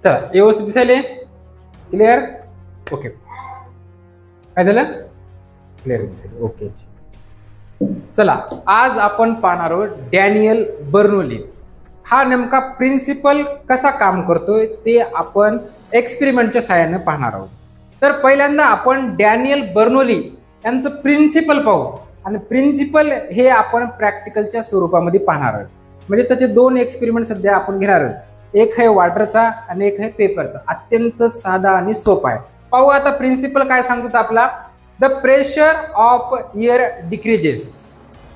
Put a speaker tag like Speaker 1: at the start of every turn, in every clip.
Speaker 1: चला व्यवस्थित दिसायले clear. Okay काय झालं क्लिअर दिसेल. ओके चला आज आपण पाहणार आहोत डॅनियल बर्नोलीज. हा नेमका प्रिन्सिपल कसा काम करतोय ते आपण एक्सपेरिमेंटच्या सहाय्याने पाहणार आहोत. तर पहिल्यांदा आपण डॅनियल बर्नोली यांचं प्रिन्सिपल पाहू आणि प्रिन्सिपल हे आपण प्रॅक्टिकलच्या स्वरूपामध्ये पाहणार आहोत. म्हणजे त्याचे दोन एक्सपेरिमेंट सध्या आपण घेणार आहोत. एक आहे वॉटरचा आणि एक आहे पेपरचा. अत्यंत साधा आणि सोपा आहे. पाहू आता प्रिन्सिपल काय सांगतो आपला. The pressure of air decreases.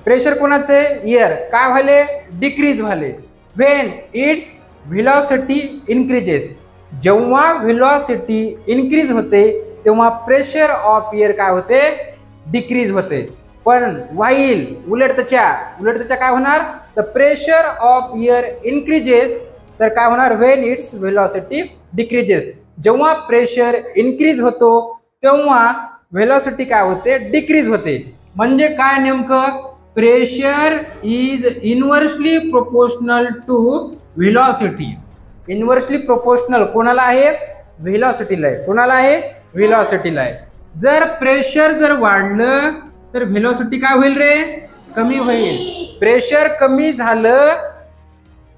Speaker 1: Pressure कोणाचे एअर काय व्हाले डिक्रीज व्हाले व्हेन इट्स व्हेलॉसिटी इन्क्रीजेस. जेव्हा व्हेलॉसिटी इन्क्रीज होते तेव्हा प्रेशर ऑफ एअर काय होते डिक्रीज होते. पण व्हाईल उलट त्याच्या काय होणार the pressure of air increases तर काय होणार व्हेन इट्स व्हेलॉसिटी डिक्रीजेस. जेव्हा प्रेशर इन्क्रीज होतो तेव्हा व्हेलॉसिटी काय होते डिक्रीज होते. म्हणजे काय नेमकं pressure is inversely proportional to velocity. Inversely proportional कोणाला आहे व्हेलॉसिटीला आहे. कोणाला आहे व्हेलॉसिटीला आहे. जर प्रेशर जर वाढलं तर व्हेलॉसिटी काय होईल रे कमी होईल. प्रेशर कमी झालं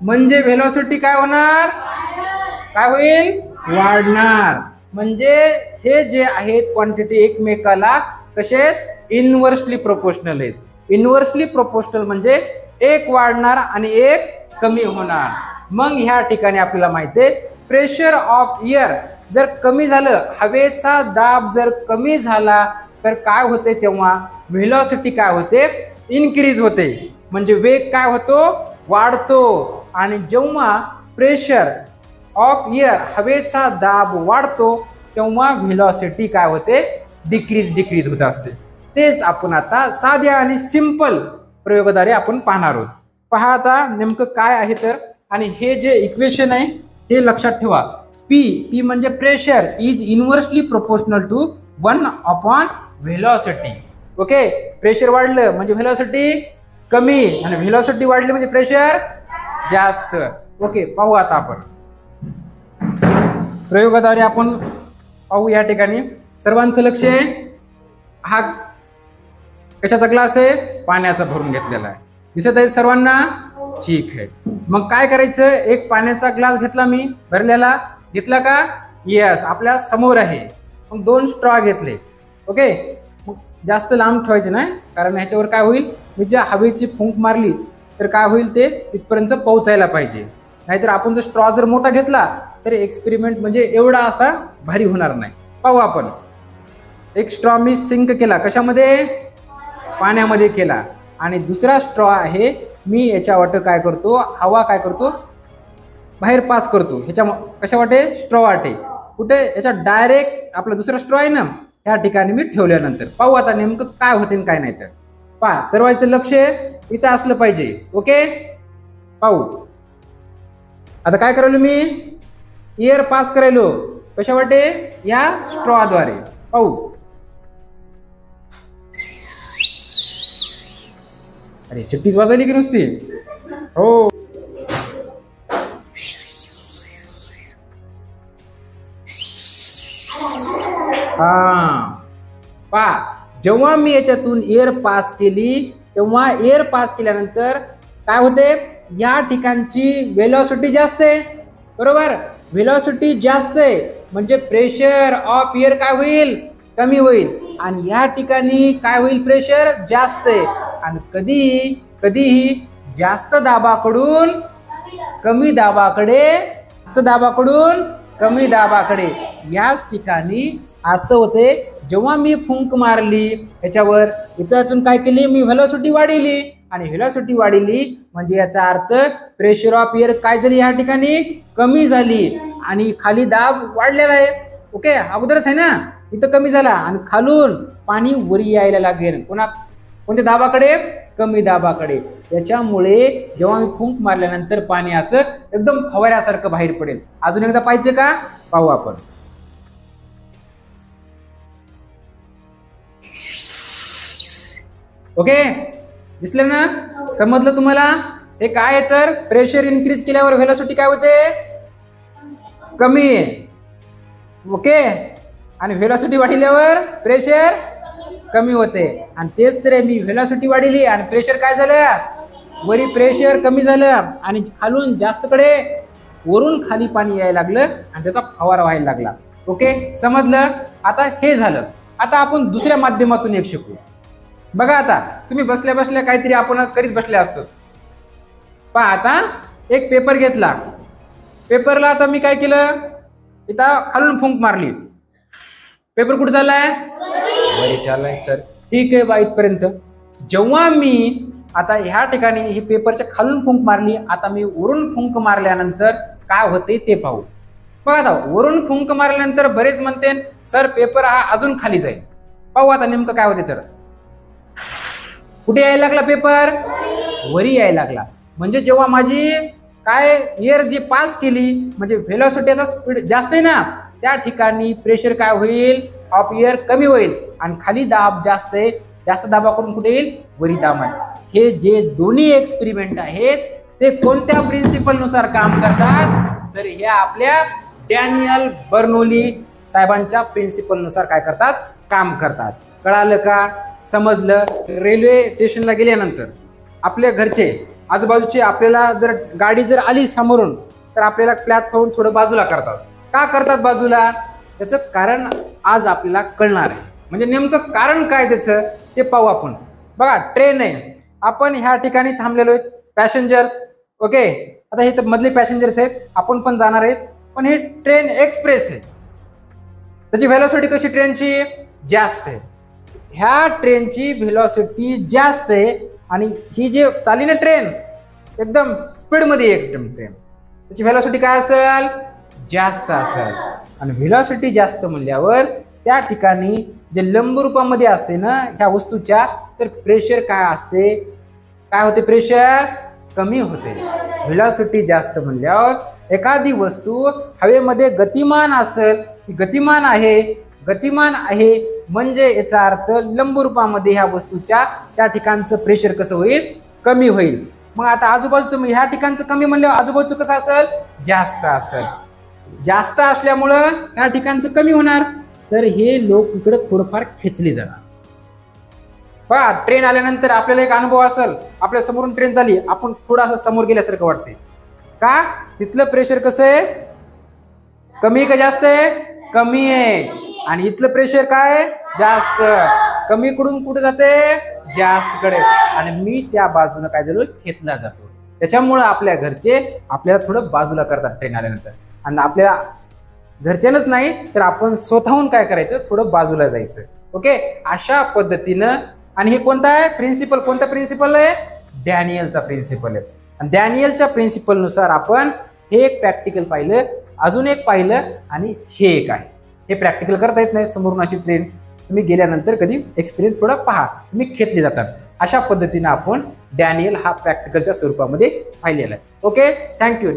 Speaker 1: म्हणजे व्हेलॉसिटी काय होणार काय होईल वाढणार. म्हणजे हे जे आहेत क्वांटिटी एकमेकाला कसे इनव्हर्सली प्रोपोर्शनल आहेत. इनव्हर्सली प्रोपोर्शनल म्हणजे एक वाढणार आणि एक कमी होणार. मग ह्या ठिकाणी आपल्याला माहिती आहे प्रेशर ऑफ एअर जर कमी झालं हवेचा दाब जर कमी झाला तर काय होते तेव्हा व्हेलॉसिटी काय होते इन्क्रीज होते. म्हणजे वेग काय होतो वाढतो. आणि जेव्हा प्रेशर ऑफ एअर हवेचा दाब वाढतो तेव्हा व्हेलॉसिटी काय होते डिक्रीज होत असते. तेच आपण आता साध्या आणि सिंपल प्रयोगाद्वारे आपण पाहणार आहोत. पहा आता नेमकं काय आहे तर. आणि हे जे इक्वेशन आहे हे लक्षात ठेवा. पी म्हणजे pressure is inversely proportional to 1 velocity. Okay pressure वाढलं म्हणजे व्हेलॉसिटी कमी आणि व्हेलॉसिटी वाढली म्हणजे प्रेशर जास्त. ओके पाहू आता आपण प्रयोगाद्वारे आपण पाहू. या ठिकाणी सर्वांचं लक्ष आहे. हा कशाचा ग्लास आहे पाण्याचा भरून घेतलेला आहे. दिसत आहे सर्वांना ठीक आहे. मग काय करायचं एक पाण्याचा ग्लास घेतला मी भरलेला घेतला का येस आपल्या समोर आहे. मग 2 स्ट्रॉ घेतले. ओके मग जास्त लांब ठेवायचे नाही कारण ह्याच्यावर काय होईल मी ज्या हवेची फूंक मारली तर काय होईल ते तिथपर्यंत पोहोचायला पाहिजे. नाहीतर आपण जर स्ट्रॉ जर मोठा घेतला तर एक्सपेरिमेंट म्हणजे एवढा असा भारी होणार नाही. पाहू आपण. एक स्ट्रॉ मी सिंक केला कशामध्ये पाण्यामध्ये केला आणि दुसरा स्ट्रॉ आहे मी याच्या वाटे काय करतो हवा काय करतो बाहेर पास करतो. ह्याच्या कशा वाटे स्ट्रॉ वाटे कुठे याच्या डायरेक्ट आपला दुसरा स्ट्रॉ आहे ना ह्या ठिकाणी मी ठेवल्यानंतर पाहू आता नेमकं काय होते काय नाही. तर पहा सर्वांचं लक्ष इथं असलं पाहिजे. ओके पाहू आता काय करायलो मी एअर पास करायलो कशा वाटे या स्ट्रॉद्वारे. पाहू अरे शिट्टीच वाजवली की नुसती. हो हा पहा जेव्हा मी याच्यातून एअर पास केली तेव्हा एअर पास केल्यानंतर काय होते या ठिकाणची व्हेलॉसिटी जास्त आहे. बरोबर व्हेलॉसिटी जास्त आहे म्हणजे प्रेशर ऑफ एअर काय होईल कमी होईल आणि या ठिकाणी काय होईल प्रेशर जास्त आहे. आणि कधीही जास्त दाबाकडून कमी दाबाकडे जास्त दाबाकडून कमी दाबाकडे याच ठिकाणी असं होते. जेव्हा मी फुंक मारली याच्यावर इथून काय केली मी व्हेलॉसिटी वाढवली आणि व्हेलॉसिटी वाढवली म्हणजे याचा अर्थ प्रेशर ऑफ एअर काय झाली या ठिकाणी कमी झाली आणि खाली दाब वाढलेला आहे. ओके अगोदरच आहे ना इथं कमी झाला आणि खालून पाणी वरी यायला लागेल कोणत्या दाबाकडे कमी दाबाकडे. याच्यामुळे जेव्हा मी फुंक मारल्यानंतर पाणी असं एकदम फवाऱ्यासारखं बाहेर पडेल. अजून एकदा पाहिजे का पाहू आपण. ओके दिसलं ना समजलं तुम्हाला हे काय तर प्रेशर इन्क्रीज केल्यावर व्हेलॉसिटी काय होते कमी आहे. ओके, आणि व्हेलॉसिटी वाढल्यावर प्रेशर कमी होते. आणि तेच तर मी व्हेलॉसिटी वाढली आणि प्रेशर काय झालं, वरी प्रेशर कमी झालं आणि खालून जास्तकडे वरून खाली पाणी यायला लागलं आणि त्याचा फवारा व्हायला लागला. ओके, समजलं. आता हे झालं. आता आपण दुसऱ्या माध्यमातून एक शिकू. बघा, आता तुम्ही बसल्या बसल्या काहीतरी आपण करीत बसले असतो. पहा, आता एक पेपर घेतला. पेपरला आता मी काय केलं, इथं खालून फुंक मारली. पेपर कुठे चाललाय, वरी चाललाय. सर ठीक आहे बा इथपर्यंत. जेव्हा मी आता ह्या ठिकाणी ही पेपरच्या खालून फुंक मारली, आता मी वरून फुंक मारल्यानंतर काय होते ते पाहू. बघा, आता वरून फुंक मारल्यानंतर बरेच म्हणते सर पेपर हा अजून खाली जाईल. पाहू आता नेमकं काय होते. तर कुठे यायला लागला पेपर, वरी यायला लागला. म्हणजे जेव्हा माझी काय एअर जी पास केली, म्हणजे व्हेलॉसिटीचा स्पीड जास्त आहे ना, त्या ठिकाणी प्रेशर काय होईल, ऑफ एअर कमी होईल आणि खाली दाब जास्त आहे. जास्त दाबाकडून कुठे येईल, वरी दाब. हे जे दोन्ही एक्सपेरिमेंट आहेत ते कोणत्या प्रिन्सिपल नुसार काम करतात, तर हे आपल्या डॅनियल बर्नोली साहेबांच्या प्रिन्सिपल नुसार काय करतात, काम करतात. कळालं का, समजलं. रेल्वे स्टेशनला गेल्यानंतर आपल्या घरचे आजूबाजूचे आपल्याला जर गाडी जर आली समोरून, तर आपल्याला प्लॅटफॉर्म थोडं बाजूला करतात. का करतात बाजूला, त्याचं कारण आज आपल्याला कळणार आहे. म्हणजे नेमकं कारण काय त्याचं ते पाहू आपण. बघा, ट्रेन आहे, आपण ह्या ठिकाणी थांबलेलो आहेत, पॅसेंजर्स. ओके, आता हे तर मधले पॅसेंजर्स आहेत, आपण पण जाणार आहेत. पण हे ट्रेन एक्सप्रेस आहे, त्याची व्हेलॉसिटी कशी ट्रेनची जास्त आहे. ह्या ट्रेनची व्हेलॉसिटी जास्त आहे आणि ही जे चालली ना ट्रेन एकदम स्पीडमध्ये एकदम ट्रेन, त्याची व्हेलॉसिटी काय असेल, जास्त असेल. आणि व्हेलॉसिटी जास्त म्हणल्यावर त्या ठिकाणी जे लंब रूपामध्ये असते ना ह्या वस्तूच्या, तर प्रेशर काय असते, काय होते, प्रेशर कमी होते. व्हेलॉसिटी जास्त म्हणल्यावर एखादी वस्तू हवेमध्ये गतिमान असेल, गतिमान आहे म्हणजे याचा अर्थ लंब रूपामध्ये ह्या वस्तूच्या त्या ठिकाणचं प्रेशर कसं होईल, कमी होईल. मग आता आजूबाजूचं ह्या ठिकाणचं कमी म्हणल्यावर आजूबाजूचं कसं असेल, जास्त असेल. जास्त असल्यामुळं ह्या ठिकाणचं कमी होणार, तर हे लोक इकडे थोडंफार खेचले जाणार. बघा, ट्रेन आल्यानंतर आपल्याला एक अनुभव असेल, आपल्या समोरून ट्रेन झाली, आपण थोडासा समोर गेल्यासारखं वाटते. का, तिथलं प्रेशर कसं आहे, कमी का जास्त आहे, कमी आहे. आणि इथलं प्रेशर काय, जास्त. कमी कडून कुठे जाते, जास्त कडे. आणि मी त्या बाजूने काय झालो, खेचला जातो. त्याच्यामुळं आपल्या घरचे आपल्याला थोडं बाजूला करतात ट्रेन आल्यानंतर. आणि आपल्या घरच्यांच नाही तर आपण स्वतःहून काय करायचं, थोडं बाजूला जायचं. ओके, अशा पद्धतीनं. आणि हे कोणता आहे प्रिन्सिपल, कोणता प्रिन्सिपल आहे, डॅनियलचा प्रिन्सिपल आहे. आणि डॅनियलच्या प्रिन्सिपल नुसार आपण हे एक प्रॅक्टिकल पाहिलं, अजून एक पाहिलं आणि हे एक आहे. हे प्रॅक्टिकल करता येत नाही, समोरून अशी ट्रेन तुम्ही गेल्यानंतर कधी एक्सपिरियन्स थोडा पहा, तुम्ही खेचले जातात. अशा पद्धतीने आपण डॅनियल हा प्रॅक्टिकलच्या स्वरूपामध्ये पाहिलेला आहे. Okay, thank you.